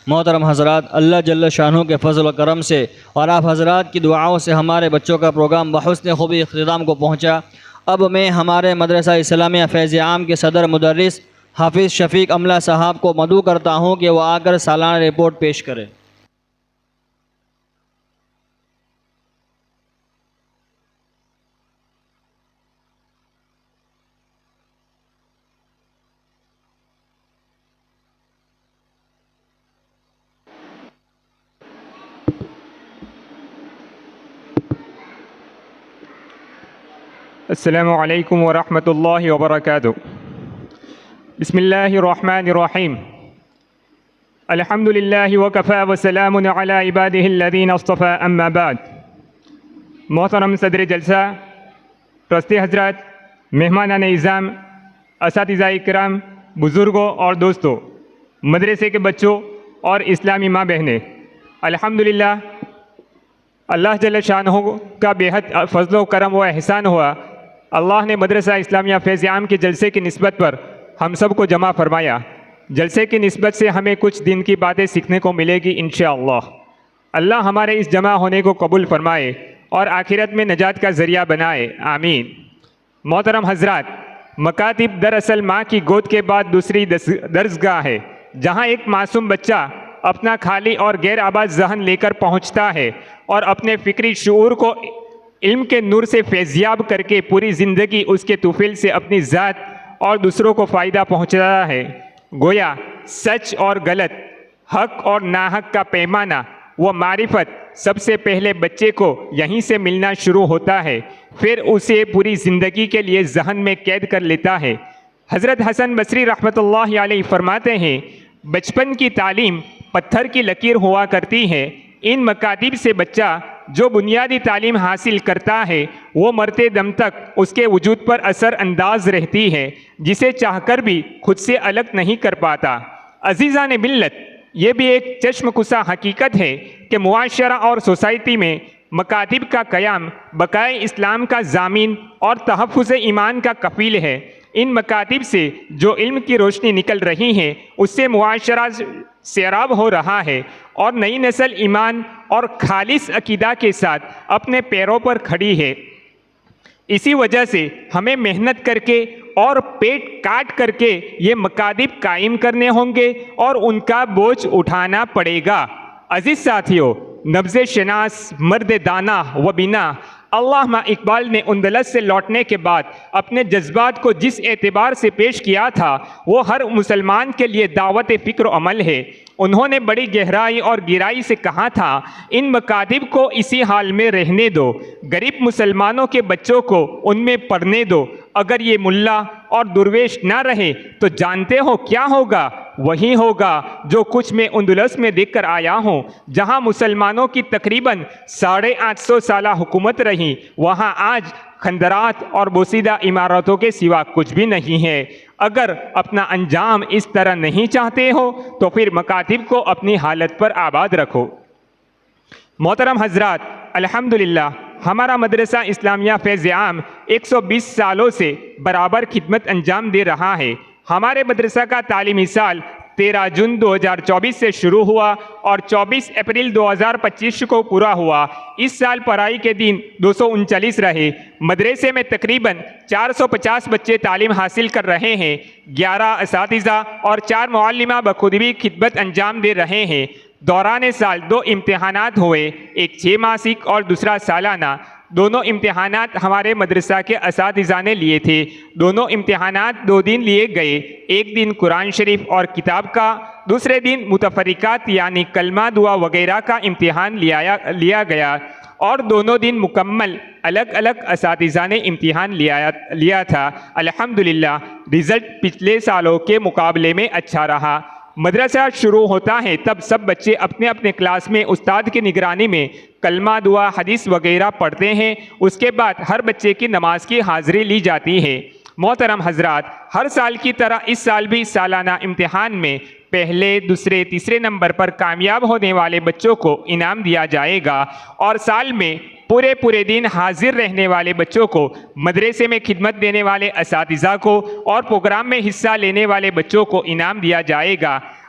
محترم حضرات، اللہ جل شانہ کے فضل و کرم سے اور آپ حضرات کی دعاؤں سے ہمارے بچوں کا پروگرام بحسن خوبی اختتام کو پہنچا۔ اب میں ہمارے مدرسہ اسلامیہ فیض عام کے صدر مدرس حافظ شفیق املہ صاحب کو مدعو کرتا ہوں کہ وہ آ کر سالانہ رپورٹ پیش کریں۔ السلام علیکم ورحمۃ اللہ وبرکاتہ۔ بسم اللہ الرحمن الرحیم۔ الحمد للہ وکفی وسلام علی عبادہ الذین اصطفی، اما بعد۔ محترم صدر جلسہ، ٹرسٹی حضرات، مہمانان اعظام، اساتذہ کرام، بزرگوں اور دوستوں، مدرسے کے بچوں اور اسلامی ماں بہنیں، الحمدللہ اللہ جل شانہ کا بےحد فضل و کرم و احسان ہوا۔ اللہ نے مدرسہ اسلامیہ فیض عام کے جلسے کی نسبت پر ہم سب کو جمع فرمایا۔ جلسے کی نسبت سے ہمیں کچھ دن کی باتیں سیکھنے کو ملے گی انشاءاللہ۔ اللہ ہمارے اس جمع ہونے کو قبول فرمائے اور آخرت میں نجات کا ذریعہ بنائے، آمین۔ محترم حضرات، مکاتب دراصل ماں کی گود کے بعد دوسری درسگاہ ہے، جہاں ایک معصوم بچہ اپنا خالی اور غیر آباد ذہن لے کر پہنچتا ہے اور اپنے فکری شعور کو علم کے نور سے فیضیاب کر کے پوری زندگی اس کے طفیل سے اپنی ذات اور دوسروں کو فائدہ پہنچاتا ہے۔ گویا سچ اور غلط، حق اور ناحق کا پیمانہ و معرفت سب سے پہلے بچے کو یہیں سے ملنا شروع ہوتا ہے، پھر اسے پوری زندگی کے لیے ذہن میں قید کر لیتا ہے۔ حضرت حسن بصری رحمۃ اللہ علیہ فرماتے ہیں، بچپن کی تعلیم پتھر کی لکیر ہوا کرتی ہے۔ ان مکاتب سے بچہ جو بنیادی تعلیم حاصل کرتا ہے وہ مرتے دم تک اس کے وجود پر اثر انداز رہتی ہے، جسے چاہ کر بھی خود سے الگ نہیں کر پاتا۔ عزیزان ملت، یہ بھی ایک چشم کشا حقیقت ہے کہ معاشرہ اور سوسائٹی میں مکاتب کا قیام بقائے اسلام کا ضامن اور تحفظ ایمان کا کفیل ہے۔ ان مکاتب سے جو علم کی روشنی نکل رہی ہے اس سے معاشرہ سیراب ہو رہا ہے اور نئی نسل ایمان اور خالص عقیدہ کے ساتھ اپنے پیروں پر کھڑی ہے۔ اسی وجہ سے ہمیں محنت کر کے اور پیٹ کاٹ کر کے یہ مکاتب قائم کرنے ہوں گے اور ان کا بوجھ اٹھانا پڑے گا۔ عزیز ساتھیوں، نبض شناس، مرد دانا و بینا، علامہ اقبال نے اندلس سے لوٹنے کے بعد اپنے جذبات کو جس اعتبار سے پیش کیا تھا وہ ہر مسلمان کے لیے دعوت فکر و عمل ہے۔ انہوں نے بڑی گہرائی اور گہرائی سے کہا تھا، ان مکاتب کو اسی حال میں رہنے دو، غریب مسلمانوں کے بچوں کو ان میں پڑھنے دو۔ اگر یہ ملا اور درویش نہ رہے تو جانتے ہو کیا ہوگا؟ وہی ہوگا جو کچھ میں اندلس میں دیکھ کر آیا ہوں، جہاں مسلمانوں کی تقریباً 850 سالہ حکومت رہی، وہاں آج کھنڈرات اور بوسیدہ عمارتوں کے سوا کچھ بھی نہیں ہے۔ اگر اپنا انجام اس طرح نہیں چاہتے ہو تو پھر مکاتب کو اپنی حالت پر آباد رکھو۔ محترم حضرات، الحمدللہ ہمارا مدرسہ اسلامیہ فیض عام 120 سالوں سے برابر خدمت انجام دے رہا ہے۔ ہمارے مدرسہ کا تعلیمی سال 13 جون 2024 سے شروع ہوا اور 24 اپریل 2025 کو پورا ہوا۔ اس سال پڑھائی کے دن 239 رہے۔ مدرسے میں تقریباً 450 بچے تعلیم حاصل کر رہے ہیں۔ 11 اساتذہ اور 4 معلمہ بخود بھی خدمت انجام دے رہے ہیں۔ دوران سال 2 امتحانات ہوئے، ایک 6 ماسک اور دوسرا سالانہ۔ دونوں امتحانات ہمارے مدرسہ کے اساتذہ نے لیے تھے۔ دونوں امتحانات 2 دن لیے گئے، ایک دن قرآن شریف اور کتاب کا، دوسرے دن متفرقات یعنی کلمہ دعا وغیرہ کا امتحان لیا گیا، اور دونوں دن مکمل الگ الگ اساتذہ نے امتحان لیا تھا۔ الحمدللہ رزلٹ پچھلے سالوں کے مقابلے میں اچھا رہا۔ مدرسہ شروع ہوتا ہے تب سب بچے اپنے اپنے کلاس میں استاد کی نگرانی میں کلمہ دعا حدیث وغیرہ پڑھتے ہیں۔ اس کے بعد ہر بچے کی نماز کی حاضری لی جاتی ہے۔ محترم حضرات، ہر سال کی طرح اس سال بھی سالانہ امتحان میں پہلے، دوسرے، تیسرے نمبر پر کامیاب ہونے والے بچوں کو انعام دیا جائے گا، اور سال میں پورے دن حاضر رہنے والے بچوں کو، مدرسے میں خدمت دینے والے اساتذہ کو اور پروگرام میں حصہ لینے والے بچوں کو انعام دیا جائے گا۔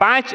5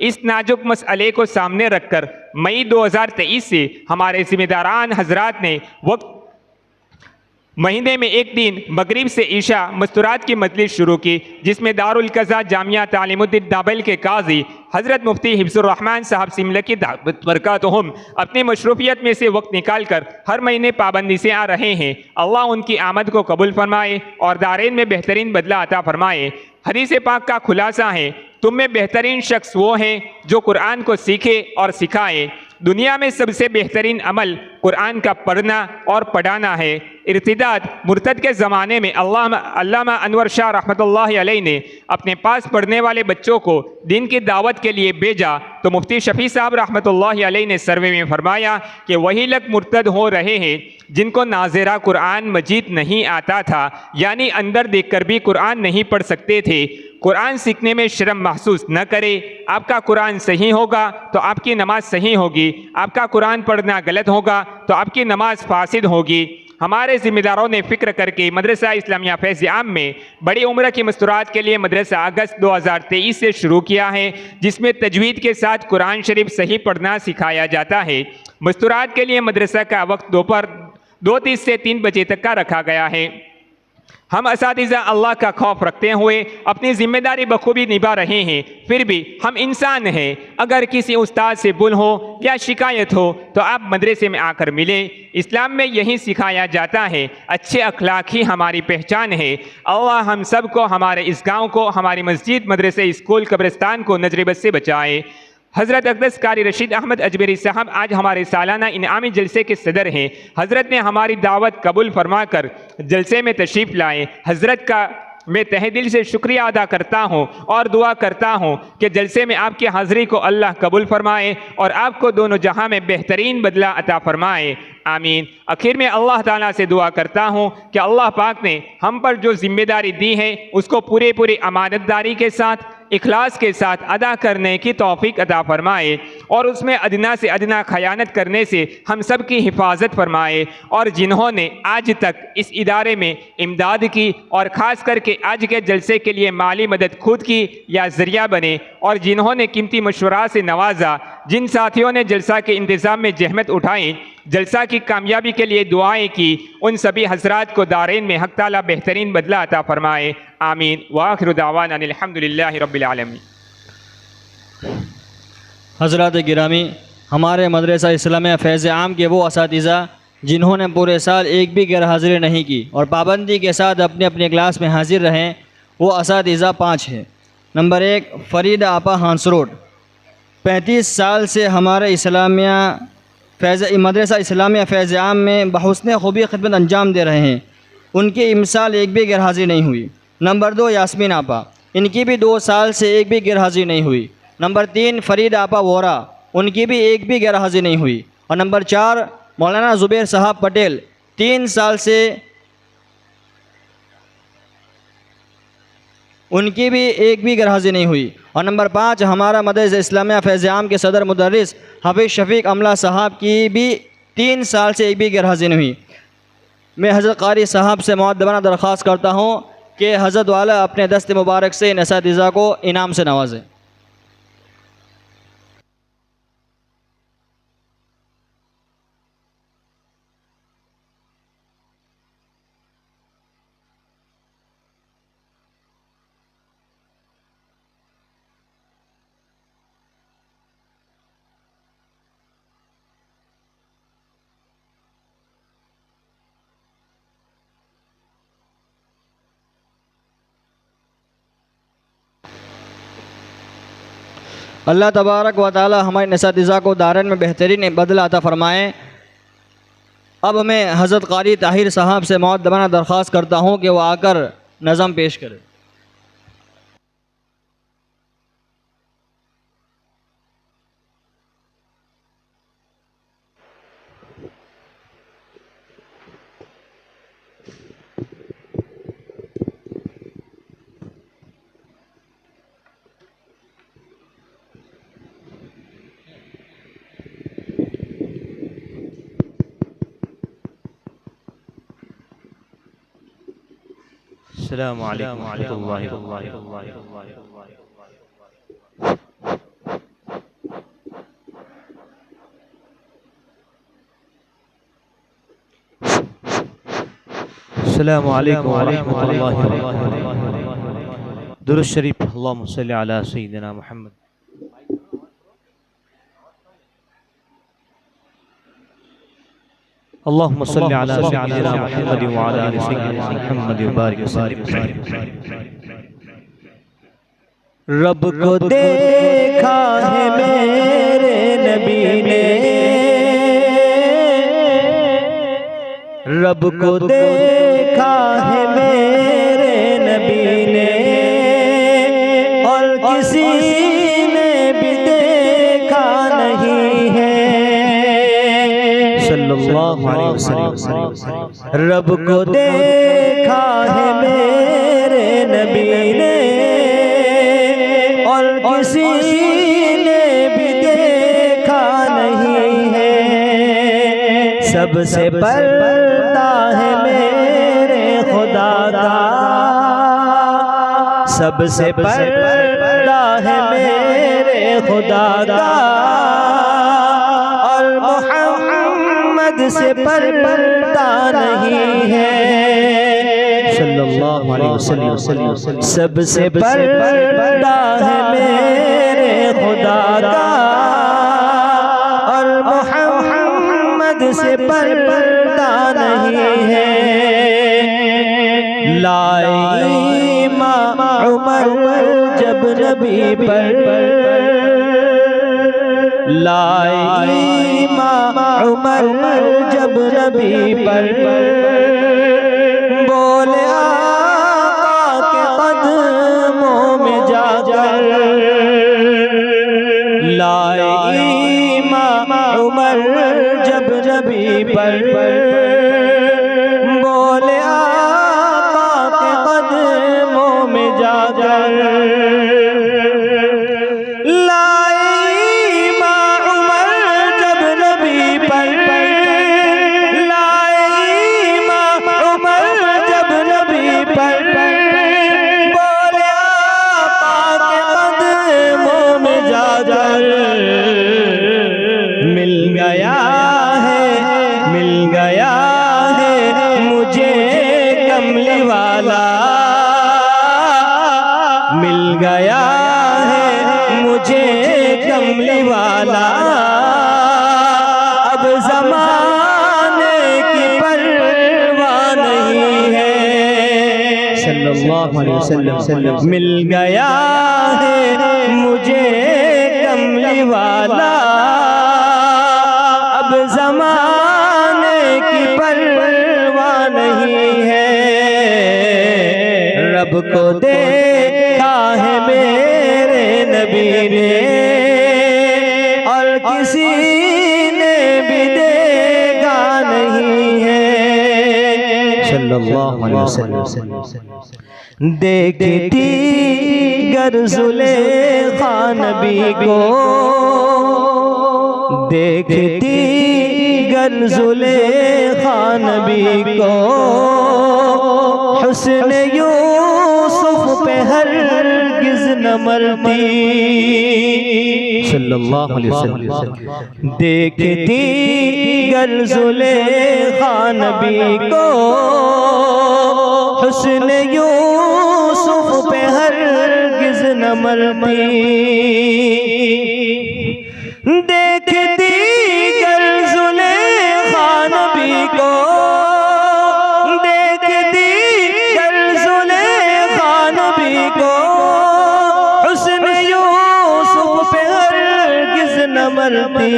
اس نازک مسئلے کو سامنے رکھ کر مئی 2023 سے ہمارے ذمہ داران حضرات نے وقت مہینے میں ایک دن مغرب سے عشاء مستورات کی مجلس شروع کی، جس میں دارالقضا جامعہ تعلیم الدین دابل کے قاضی حضرت مفتی حفظ الرحمان صاحب سملکی دعوت برکاتہم اپنی مشروفیت میں سے وقت نکال کر ہر مہینے پابندی سے آ رہے ہیں۔ اللہ ان کی آمد کو قبول فرمائے اور دارین میں بہترین بدلہ عطا فرمائے۔ حدیث پاک کا خلاصہ ہے، تم میں بہترین شخص وہ ہیں جو قرآن کو سیکھے اور سکھائے۔ دنیا میں سب سے بہترین عمل قرآن کا پڑھنا اور پڑھانا ہے۔ ارتداد مرتد کے زمانے میں علامہ انور شاہ رحمۃ اللہ علیہ نے اپنے پاس پڑھنے والے بچوں کو دین کی دعوت کے لیے بھیجا تو مفتی شفیع صاحب رحمۃ اللہ علیہ نے سروے میں فرمایا کہ وہی لوگ مرتد ہو رہے ہیں جن کو ناظرہ قرآن مجید نہیں آتا تھا، یعنی اندر دیکھ کر بھی قرآن نہیں پڑھ سکتے تھے۔ قرآن سیکھنے میں شرم محسوس نہ کرے۔ آپ کا قرآن صحیح ہوگا تو آپ کی نماز صحیح ہوگی، آپ کا قرآن پڑھنا غلط ہوگا تو آپ کی نماز فاسد ہوگی۔ ہمارے ذمہ داروں نے فکر کر کے مدرسہ اسلامیہ فیض عام میں بڑی عمر کی مستورات کے لیے مدرسہ اگست 2023 سے شروع کیا ہے، جس میں تجوید کے ساتھ قرآن شریف صحیح پڑھنا سکھایا جاتا ہے۔ مستورات کے لیے مدرسہ کا وقت دوپہر 2:30 سے 3 بجے تک کا رکھا گیا ہے۔ ہم اساتذہ اللہ کا خوف رکھتے ہوئے اپنی ذمہ داری بخوبی نبھا رہے ہیں، پھر بھی ہم انسان ہیں۔ اگر کسی استاد سے بھول ہو یا شکایت ہو تو آپ مدرسے میں آ کر ملیں۔ اسلام میں یہی سکھایا جاتا ہے، اچھے اخلاق ہی ہماری پہچان ہے۔ اللہ ہم سب کو، ہمارے اس گاؤں کو، ہماری مسجد، مدرسے، اسکول، قبرستان کو نظر بد سے بچائے۔ حضرت اقدس قاری رشید احمد اجمیری صاحب آج ہمارے سالانہ انعامی جلسے کے صدر ہیں۔ حضرت نے ہماری دعوت قبول فرما کر جلسے میں تشریف لائے۔ حضرت کا میں تہہ دل سے شکریہ ادا کرتا ہوں اور دعا کرتا ہوں کہ جلسے میں آپ کی حاضری کو اللہ قبول فرمائے اور آپ کو دونوں جہاں میں بہترین بدلہ عطا فرمائے، آمین۔ آخر میں اللہ تعالیٰ سے دعا کرتا ہوں کہ اللہ پاک نے ہم پر جو ذمہ داری دی ہے اس کو پوری امانت داری کے ساتھ، اخلاص کے ساتھ ادا کرنے کی توفیق عطا فرمائے اور اس میں ادنا سے ادنا خیانت کرنے سے ہم سب کی حفاظت فرمائے۔ اور جنہوں نے آج تک اس ادارے میں امداد کی اور خاص کر کے آج کے جلسے کے لیے مالی مدد خود کی یا ذریعہ بنے اور جنہوں نے قیمتی مشورہ سے نوازا، جن ساتھیوں نے جلسہ کے انتظام میں زحمت اٹھائی، جلسہ کی کامیابی کے لیے دعائیں کی، ان سبھی حضرات کو دارین میں حق تعالیٰ بہترین بدلہ عطا فرمائے، آمین۔ وآخر دعوانا ان الحمدللہ رب العالمین۔ حضرات گرامی، ہمارے مدرسہ اسلامیہ فیض عام کے وہ اساتذہ جنہوں نے پورے سال ایک بھی غیر حاضری نہیں کی اور پابندی کے ساتھ اپنے اپنے کلاس میں حاضر رہیں، وہ اساتذہ 5 ہیں۔ نمبر 1، فرید آپا ہانسروڈ، 35 سال سے ہمارے مدرسہ اسلامیہ فیض عام میں بحسن خوبی خدمت انجام دے رہے ہیں، ان کی امسال ایک بھی غیر حاضری نہیں ہوئی۔ نمبر 2، یاسمین آپا، ان کی بھی 2 سال سے ایک بھی غیر حاضری نہیں ہوئی۔ نمبر 3، فرید آپا وورا، ان کی بھی ایک بھی غیر حاضری نہیں ہوئی۔ اور نمبر 4، مولانا زبیر صاحب پٹیل، 3 سال سے ان کی بھی ایک بھی غیر حاضری نہیں ہوئی۔ اور نمبر 5، ہمارا مدرسہ اسلامیہ فیض عام کے صدر مدرس حافظ شفیق املا صاحب کی بھی 3 سال سے ایک بھی غیر حاضری نہیں ہوئی۔ میں حضرت قاری صاحب سے مؤدبانہ درخواست کرتا ہوں کہ حضرت والا اپنے دست مبارک سے ان اساتذہ کو انعام سے نوازیں۔ اللہ تبارک و تعالی ہمارے اساتذہ کو دارین میں بہترین بدلہ عطا فرمائے۔ اب میں حضرت قاری طاہر صاحب سے مؤدبانہ درخواست کرتا ہوں کہ وہ آ کر نظم پیش کرے۔ السلام علیکم ورحمۃ اللہ وبرکاتہ۔ السلام علیکم ورحمۃ اللہ وبرکاتہ۔ درود شریف، اللہم صلی علی سیدنا محمد۔ اللہم صلی علی سیدنا محمد وعلی آل سیدنا محمد وبارک وسلم۔ رب کو دیکھا ہے میرے نبی نے، رب کو دیکھا ہے میرے نبی نے، اور کسی نے بھی دیکھا نہیں ہے، صلی اللہ علیہ وسلم۔ رب کو دیکھا ہے میرے نبی نے، اور کسی نے بھی دیکھا نہیں ہے، سب سے پردہ ہے میرے خدا کا، سب سے پردہ ہے میرے خدا کا، اور محمد سے پردہ نہیں ہے، صلی اللہ علیہ وسلم۔ سب سے پردہ ہے میرے خدا کا، اور محمد سے پردہ نہیں ہے، لائے امام عمر جب نبی پر، لائے امام عمر جب نبی پر، بولے آقا کے قدموں میں جا کر، لائے امام عمر جب نبی پر، بولے آقا کے قدموں میں جا کر، لائے امام عمر جب نبی پر، لائے امام عمر جب نبی پر، بولے آقا کے قدموں میں جا کر، مل گیا ہے مجھے کملی والا، مل گیا ہے مجھے کملی والا، اب زمانے کی پرواہ نہیں ہے، صلی اللہ علیہ وسلم۔ مل گیا ہے مجھے کملی والا، اب زمانے کی پرواہ نہیں ہے، رب کو دیکھا ہے میرے نبی نے، اور کسی نے بھی دیکھا نہیں ہے، صلی اللہ علیہ وسلم۔ دیکھتی گر زلیخا نبی کو، دیکھتی گر زلیخا نبی کو، حسن یوسف پہ ہرگز نہ مرتی، صلی اللہ علیہ وسلم۔ دیکھتی گر زلیخا نبی کو، حسن یوسف پہ ہرگز نہ مرتی، دیکھتی گر زلیخا نبی کو، دیکھتی گر زلیخا نبی کو، حسن یوسف پہ ہرگز نہ مرتی،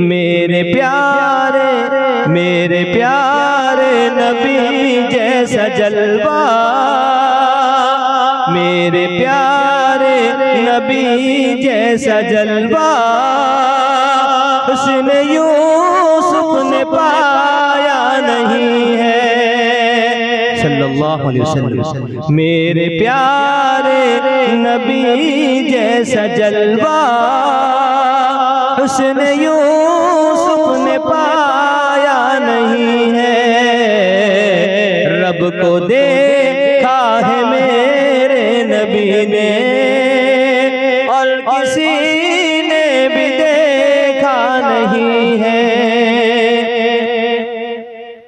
میرے پیارے نبی جیسا جلوہ، میرے پیارے نبی جیسا جلوہ، حسن یوسف نے پایا نہیں ہے، صلی اللہ علیہ وسلم۔ میرے پیارے نبی جیسا جلوہ، حسن یوسف نے پایا نہیں ہے، رب کو دیکھا ہے میرے نبی نے، اور کسی نے بھی دیکھا نہیں ہے،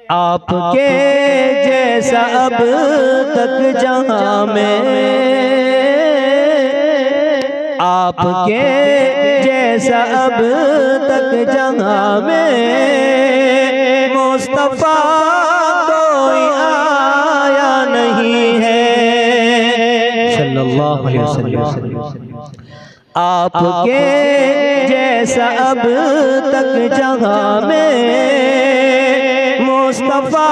آپ کے جیسا اب تک جہاں میں، آپ کے جیسا اب تک جہاں میں مصطفیٰ کوئی آیا نہیں ہے صلی اللہ علیہ وسلم۔ آپ کے جیسا اب تک جہاں میں مصطفیٰ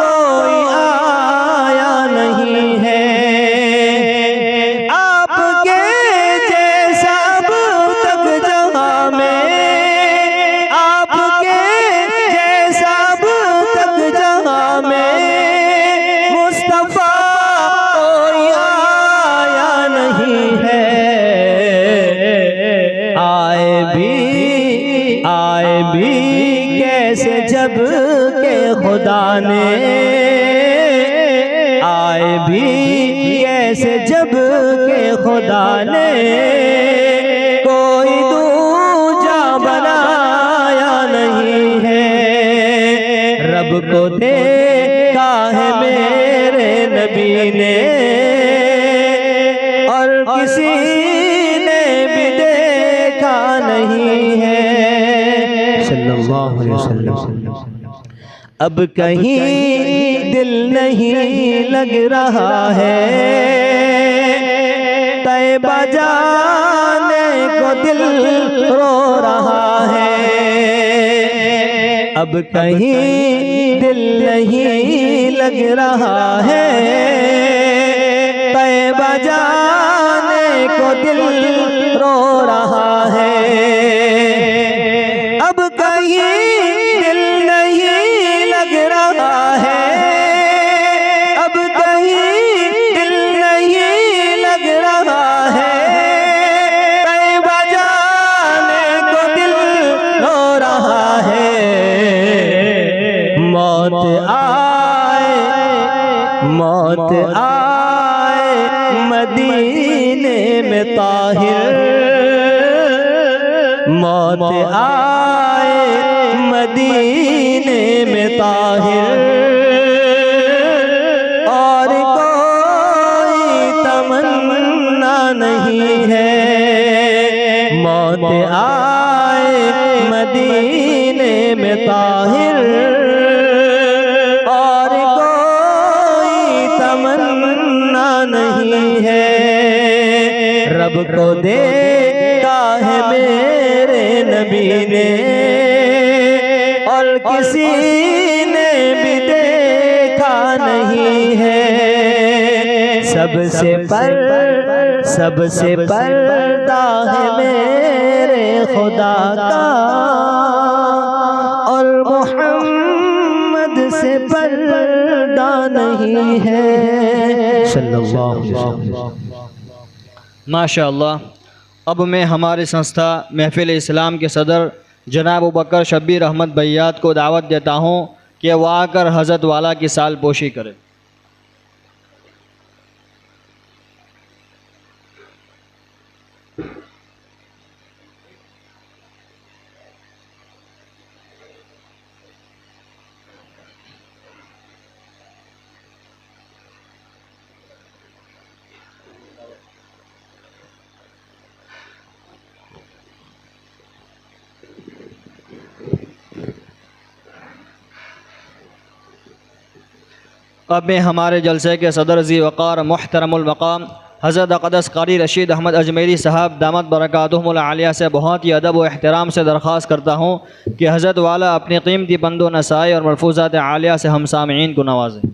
کوئی آیا نہیں ہے، آپ کے جیسا اب تک جہاں میں، آپ کے جیسا اب تک جہاں میں مصطفیٰ کوئی آیا نہیں ہے۔ آئے بھی کیسے جب کہ خدا نے، آئے بھی کیسے جب کہ خدا نے کوئی دوجا بنایا نہیں ہے۔ رب کو دیکھا ہے میرے نبی نے اور کسی نے بھی دیکھا نہیں ہے صلی اللہ علیہ وسلم۔ اب کہیں دل نہیں لگ رہا ہے، طیبہ جانے کو دل رو رہا ہے، اب کہیں دل نہیں لگ رہا ہے، طیبہ جانے کو دل رو رہا ہے، اب کہیں دل نہیں لگ رہا ہے، اب کہیں دل نہیں لگ رہا ہے، طیبہ جانے کو دل رو رہا ہے۔ موت آئے مدینے میں طاہر، موت آئے مدینے میں طاہر، اور کوئی تمنا نہیں ہے۔ موت آئے مدینے میں طاہر، اور کوئی تمنا نہیں ہے۔ رب کو دیکھا ہے میرے نبی نے اور کسی نے بھی دیکھا نہیں ہے۔ سب سے پردہ ہے میرے خدا کا، اور محمد سے پردہ نہیں ہے صلی اللہ علیہ وسلم۔ ماشاء اللہ۔ اب میں ہماری سنستھا محفل اسلام کے صدر جناب ابوبکر شبیر احمد بیات کو دعوت دیتا ہوں کہ وہ آ کر حضرت والا کی سال پوشی کرے۔ اب میں ہمارے جلسے کے صدر ذی وقار محترم المقام حضرت اقدس قاری رشید احمد اجمیری صاحب دامت برکاتہم العالیہ سے بہت ہی ادب و احترام سے درخواست کرتا ہوں کہ حضرت والا اپنی قیمتی بند و نسائی اور ملفوظات عالیہ سے ہم سامعین کو نوازیں۔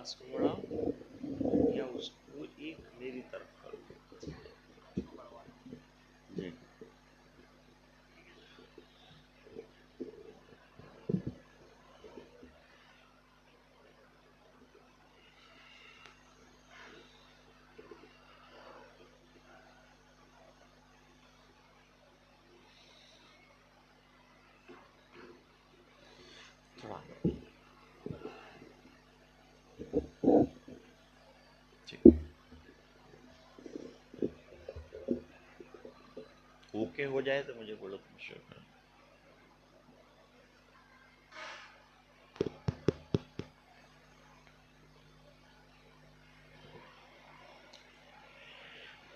پاس کو مڑاؤ یا اس کو ایک میری طرف کرو. جی تھوڑا اوکے ہو جائے تو مجھے بولو تم شروع کرو.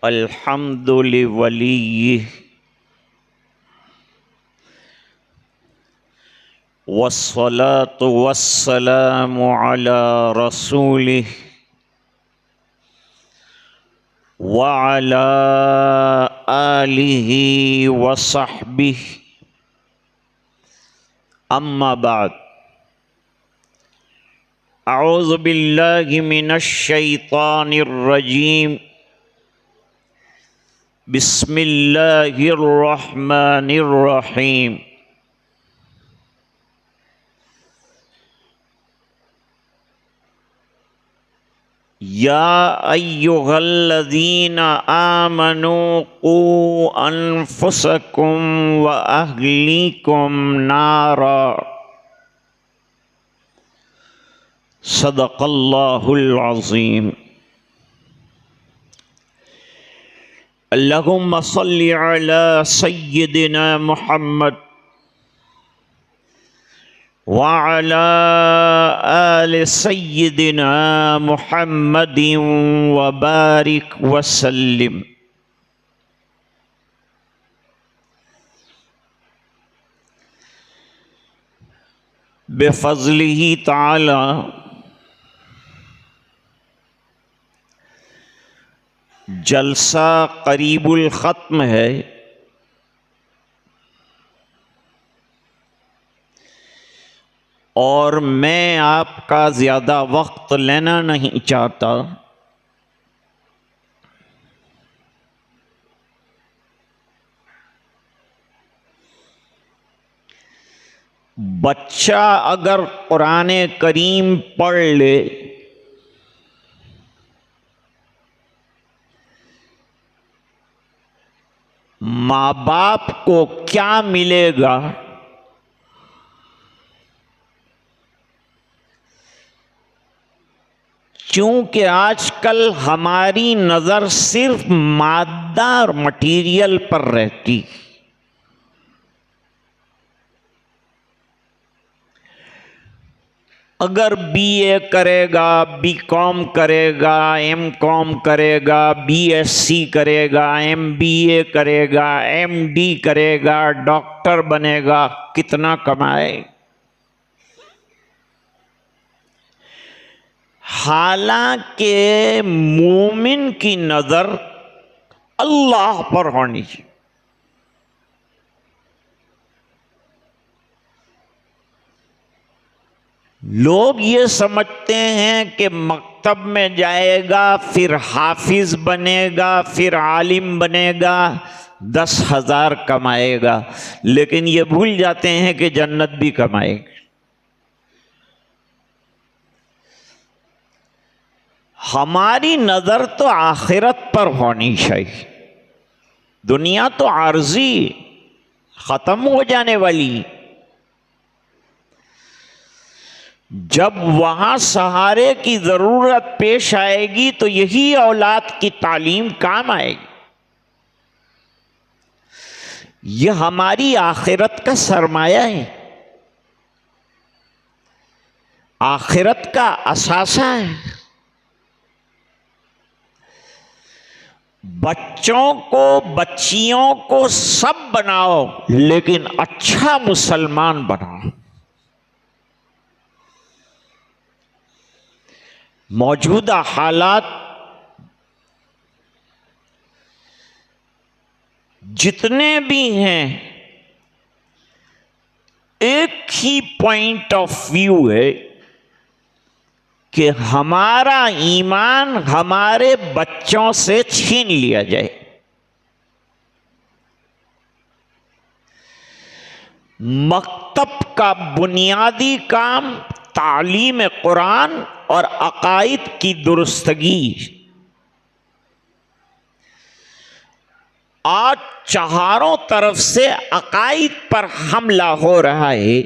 الحمد لولی والصلاة والسلام على رسوله وعلى آله وصحبه أما بعد أعوذ بالله من الشيطان الرجيم بسم الله الرحمن الرحيم يا أيها الذين آمنوا قوا أنفسكم وأهليكم نارا صدق الله العظيم. اللهم صل على سيدنا محمد وعلى آل سيدنا محمد وبارك وسلم. بفضله تعالى جلسہ قریب الختم ہے، اور میں آپ کا زیادہ وقت لینا نہیں چاہتا. بچہ اگر قرآن کریم پڑھ لے ماں باپ کو کیا ملے گا؟ چونکہ آج کل ہماری نظر صرف مادہ اور مٹیریل پر رہتی. اگر بی اے کرے گا، بی کام کرے گا، ایم کام کرے گا، بی ایس سی کرے گا، ایم بی اے کرے گا، ایم ڈی کرے گا، ڈاکٹر بنے گا، کتنا کمائے؟ حالانکہ مومن کی نظر اللہ پر ہونی چاہیے. لوگ یہ سمجھتے ہیں کہ مکتب میں جائے گا، پھر حافظ بنے گا، پھر عالم بنے گا، 10,000 کمائے گا، لیکن یہ بھول جاتے ہیں کہ جنت بھی کمائے گا. ہماری نظر تو آخرت پر ہونی چاہیے. دنیا تو عارضی، ختم ہو جانے والی. جب وہاں سہارے کی ضرورت پیش آئے گی تو یہی اولاد کی تعلیم کام آئے گی. یہ ہماری آخرت کا سرمایہ ہے، آخرت کا اثاثہ ہے. بچوں کو، بچیوں کو سب بناؤ، لیکن اچھا مسلمان بناؤ. موجودہ حالات جتنے بھی ہیں، ایک ہی پوائنٹ آف ویو ہے کہ ہمارا ایمان ہمارے بچوں سے چھین لیا جائے. مکتب کا بنیادی کام تعلیم قرآن اور عقائد کی درستگی. آج چاروں طرف سے عقائد پر حملہ ہو رہا ہے،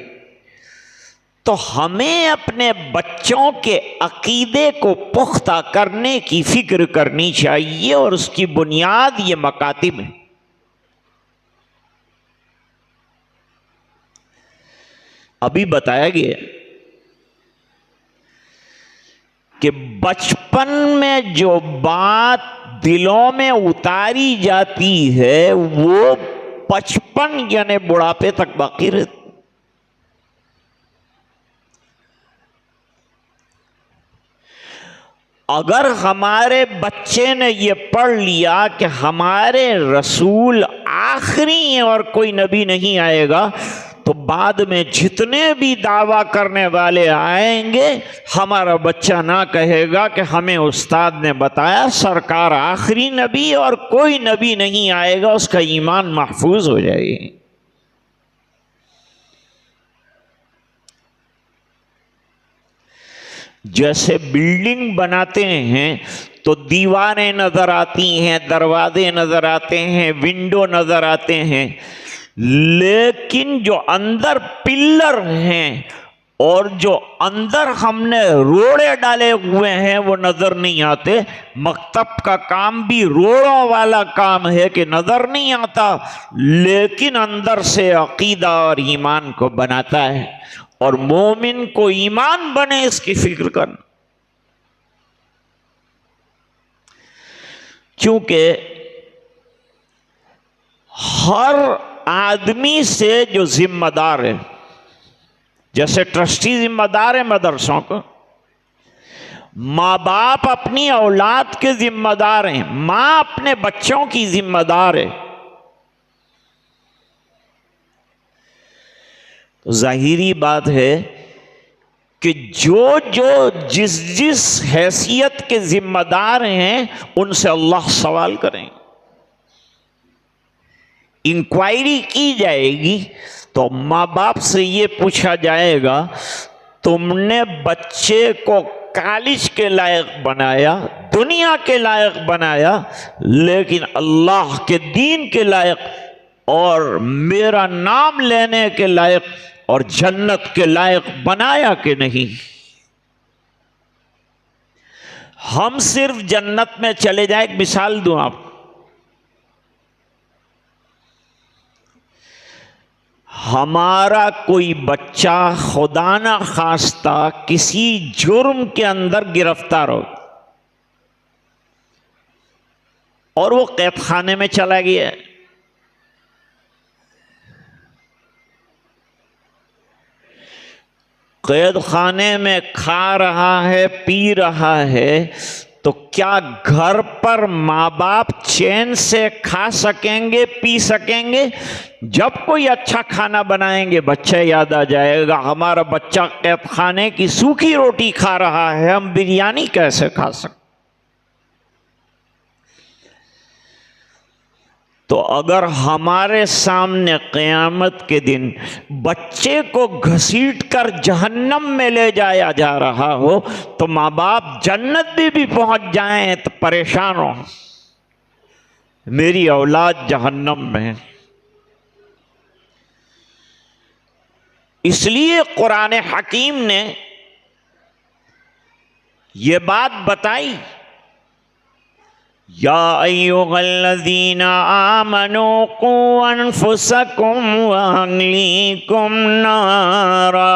تو ہمیں اپنے بچوں کے عقیدے کو پختہ کرنے کی فکر کرنی چاہیے، اور اس کی بنیاد یہ مکاتب ہے. ابھی بتایا گیا کہ بچپن میں جو بات دلوں میں اتاری جاتی ہے وہ بچپن یعنی بڑھاپے تک باقی رہتی. اگر ہمارے بچے نے یہ پڑھ لیا کہ ہمارے رسول آخری ہیں اور کوئی نبی نہیں آئے گا، تو بعد میں جتنے بھی دعویٰ کرنے والے آئیں گے، ہمارا بچہ نہ کہے گا کہ ہمیں استاد نے بتایا سرکار آخری نبی اور کوئی نبی نہیں آئے گا. اس کا ایمان محفوظ ہو جائے گی. جیسے بلڈنگ بناتے ہیں تو دیواریں نظر آتی ہیں، دروازے نظر آتے ہیں، ونڈو نظر آتے ہیں، لیکن جو اندر پلر ہیں اور جو اندر ہم نے روڑے ڈالے ہوئے ہیں وہ نظر نہیں آتے. مکتب کا کام بھی روڑوں والا کام ہے کہ نظر نہیں آتا، لیکن اندر سے عقیدہ اور ایمان کو بناتا ہے. اور مومن کو ایمان بنے اس کی فکر کرنا. کیونکہ ہر آدمی سے جو ذمہ دار ہے، جیسے ٹرسٹی ذمہ دار ہے مدرسوں کو، ماں باپ اپنی اولاد کے ذمہ دار ہیں، ماں اپنے بچوں کی ذمہ دار ہے. تو ظاہری بات ہے کہ جو جس حیثیت کے ذمہ دار ہیں ان سے اللہ سوال کریں. انکوائری کی جائے گی تو ماں باپ سے یہ پوچھا جائے گا تم نے بچے کو کالج کے لائق بنایا، دنیا کے لائق بنایا، لیکن اللہ کے دین کے لائق اور میرا نام لینے کے لائق اور جنت کے لائق بنایا کہ نہیں؟ ہم صرف جنت میں چلے جائیں. ایک مثال دوں آپ، ہمارا کوئی بچہ خدا نہ خواستہ کسی جرم کے اندر گرفتار ہو اور وہ قید خانے میں چلا گیا ہے، قید خانے میں کھا رہا ہے، پی رہا ہے، تو کیا گھر پر ماں باپ چین سے کھا سکیں گے، پی سکیں گے؟ جب کوئی اچھا کھانا بنائیں گے بچہ یاد آ جائے گا ہمارا بچہ قید خانے کی سوکھی روٹی کھا رہا ہے، ہم بریانی کیسے کھا سکتے؟ تو اگر ہمارے سامنے قیامت کے دن بچے کو گھسیٹ کر جہنم میں لے جایا جا رہا ہو تو ماں باپ جنت بھی پہنچ جائیں تو پریشان ہو، میری اولاد جہنم میں. اس لیے قرآن حکیم نے یہ بات بتائی، یا ایھا الذین آمنوا قوا انفسکم واہلیکم نارا.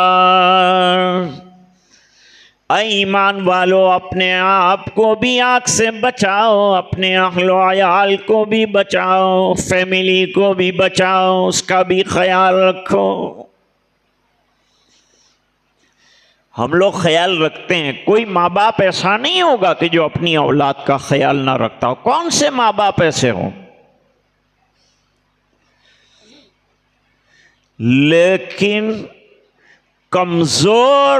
اے ایمان والو، اپنے آپ کو بھی آگ سے بچاؤ، اپنے اہل و عیال کو بھی بچاؤ، فیملی کو بھی بچاؤ، اس کا بھی خیال رکھو. ہم لوگ خیال رکھتے ہیں، کوئی ماں باپ ایسا نہیں ہوگا کہ جو اپنی اولاد کا خیال نہ رکھتا ہو. کون سے ماں باپ ایسے ہوں؟ لیکن کمزور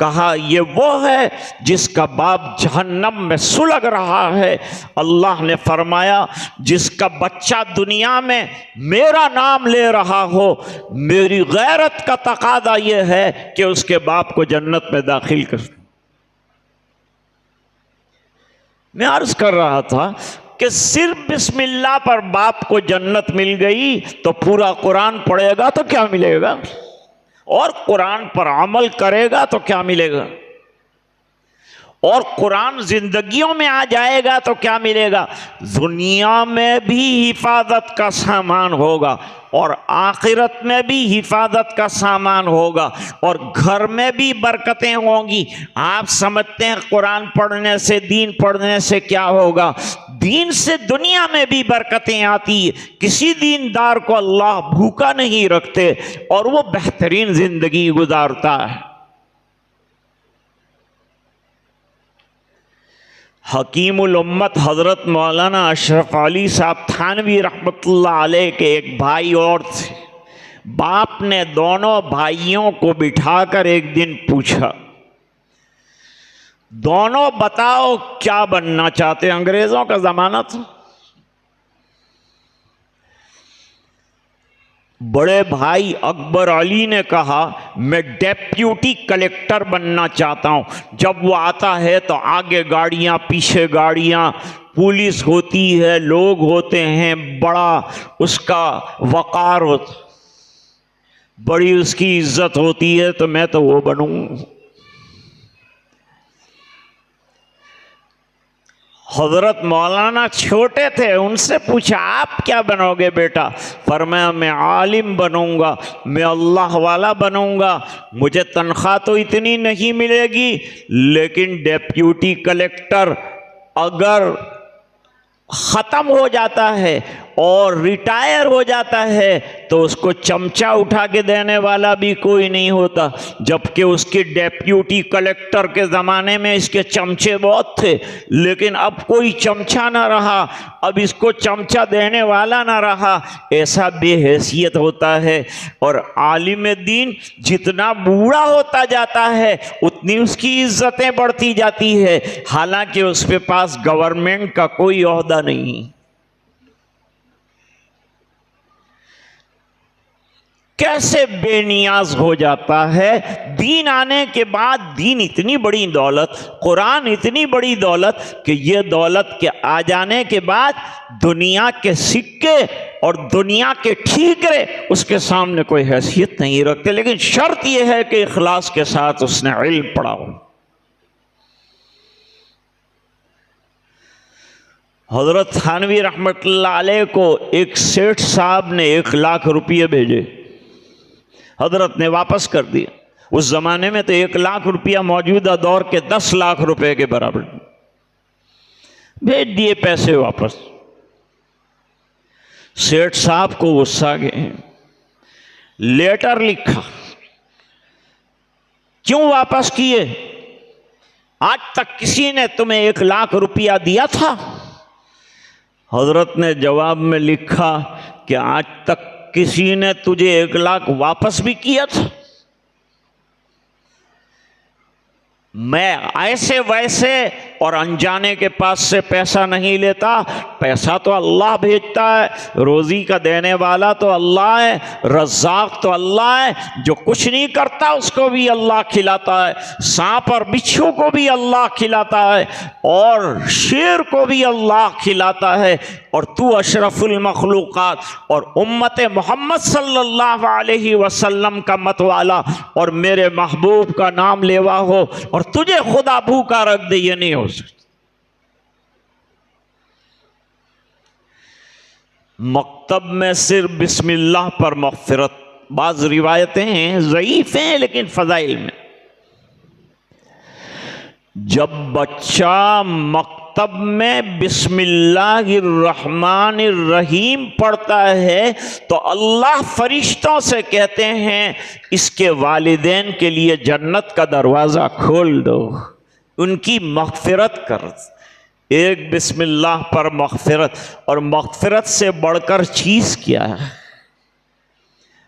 کہا یہ وہ ہے جس کا باپ جہنم میں سلگ رہا ہے۔ اللہ نے فرمایا جس کا بچہ دنیا میں میرا نام لے رہا ہو، میری غیرت کا تقاضا یہ ہے کہ اس کے باپ کو جنت میں داخل کر۔ میں عرض کر رہا تھا کہ صرف بسم اللہ پر باپ کو جنت مل گئی تو پورا قرآن پڑھے گا تو کیا ملے گا، اور قرآن پر عمل کرے گا تو کیا ملے گا، اور قرآن زندگیوں میں آ جائے گا تو کیا ملے گا؟ دنیا میں بھی حفاظت کا سامان ہوگا اور آخرت میں بھی حفاظت کا سامان ہوگا، اور گھر میں بھی برکتیں ہوں گی۔ آپ سمجھتے ہیں قرآن پڑھنے سے، دین پڑھنے سے کیا ہوگا؟ دین سے دنیا میں بھی برکتیں آتی ہیں۔ کسی دیندار کو اللہ بھوکا نہیں رکھتے اور وہ بہترین زندگی گزارتا ہے۔ حکیم الامت حضرت مولانا اشرف علی صاحب تھانوی رحمۃ اللہ علیہ کے ایک بھائی اور تھے۔ باپ نے دونوں بھائیوں کو بٹھا کر ایک دن پوچھا، دونوں بتاؤ کیا بننا چاہتے ہیں؟ انگریزوں کا زمانہ تھا۔ بڑے بھائی اکبر علی نے کہا میں ڈیپیوٹی کلیکٹر بننا چاہتا ہوں۔ جب وہ آتا ہے تو آگے گاڑیاں پیچھے گاڑیاں، پولیس ہوتی ہے، لوگ ہوتے ہیں، بڑا اس کا وقار ہوتا، بڑی اس کی عزت ہوتی ہے، تو میں تو وہ بنوں۔ حضرت مولانا چھوٹے تھے، ان سے پوچھا آپ کیا بنو گے بیٹا؟ فرمایا میں عالم بنوں گا، میں اللہ والا بنوں گا، مجھے تنخواہ تو اتنی نہیں ملے گی، لیکن ڈیپیوٹی کلیکٹر اگر ختم ہو جاتا ہے اور ریٹائر ہو جاتا ہے تو اس کو چمچہ اٹھا کے دینے والا بھی کوئی نہیں ہوتا، جبکہ اس کے ڈیپیوٹی کلیکٹر کے زمانے میں اس کے چمچے بہت تھے، لیکن اب کوئی چمچہ نہ رہا، اب اس کو چمچہ دینے والا نہ رہا۔ ایسا بے حیثیت ہوتا ہے۔ اور عالم دین جتنا بوڑھا ہوتا جاتا ہے اتنی اس کی عزتیں بڑھتی جاتی ہے، حالانکہ اس کے پاس گورنمنٹ کا کوئی عہدہ نہیں۔ کیسے بے نیاز ہو جاتا ہے؟ دین آنے کے بعد دین اتنی بڑی دولت، قرآن اتنی بڑی دولت کہ یہ دولت کے آ جانے کے بعد دنیا کے سکے اور دنیا کے ٹھیکرے اس کے سامنے کوئی حیثیت نہیں رکھتے، لیکن شرط یہ ہے کہ اخلاص کے ساتھ اس نے علم پڑھا ہو۔ حضرت تھانوی رحمۃ اللہ علیہ کو ایک سیٹھ صاحب نے 1,00,000 روپیے بھیجے، حضرت نے واپس کر دیا۔ اس زمانے میں تو 1,00,000 روپیہ موجودہ دور کے 10 لاکھ روپے کے برابر، بھیج دیے پیسے واپس۔ سیٹھ صاحب کو غصہ گئے، لیٹر لکھا، کیوں واپس کیے؟ آج تک کسی نے تمہیں 1,00,000 روپیہ دیا تھا؟ حضرت نے جواب میں لکھا کہ آج تک کسی نے تجھے 1,00,000 واپس بھی کیا تھا؟ میں ایسے ویسے اور انجانے کے پاس سے پیسہ نہیں لیتا، پیسہ تو اللہ بھیجتا ہے، روزی کا دینے والا تو اللہ ہے، رزاق تو اللہ ہے، جو کچھ نہیں کرتا اس کو بھی اللہ کھلاتا ہے، سانپ اور بچھو کو بھی اللہ کھلاتا ہے، اور شیر کو بھی اللہ کھلاتا ہے، اور تو اشرف المخلوقات اور امت محمد صلی اللہ علیہ وسلم کا متوالا اور میرے محبوب کا نام لیوا ہو، اور تجھے خدا بھوکا رکھ دے، یہ نہیں ہو سکتا۔ مکتب میں صرف بسم اللہ پر مغفرت، بعض روایتیں ہیں ضعیف ہیں لیکن فضائل میں، جب بچہ مکتب میں بسم اللہ الرحمن الرحیم پڑھتا ہے تو اللہ فرشتوں سے کہتے ہیں اس کے والدین کے لیے جنت کا دروازہ کھول دو، ان کی مغفرت کر۔ ایک بسم اللہ پر مغفرت، اور مغفرت سے بڑھ کر چیز کیا ہے؟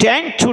10 to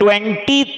20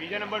બીજો નંબર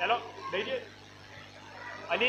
ચાલો દઈ દે અલી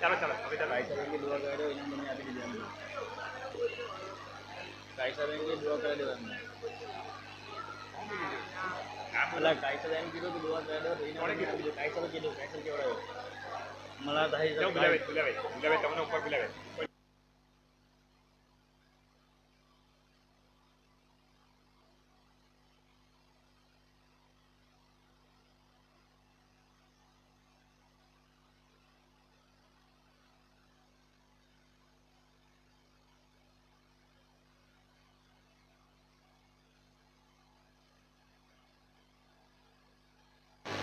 ચાલો ચાલો હવે ચાલો જાઓ બોલાવે બોલાવે બોલાવે તમને ઉપર બોલાવે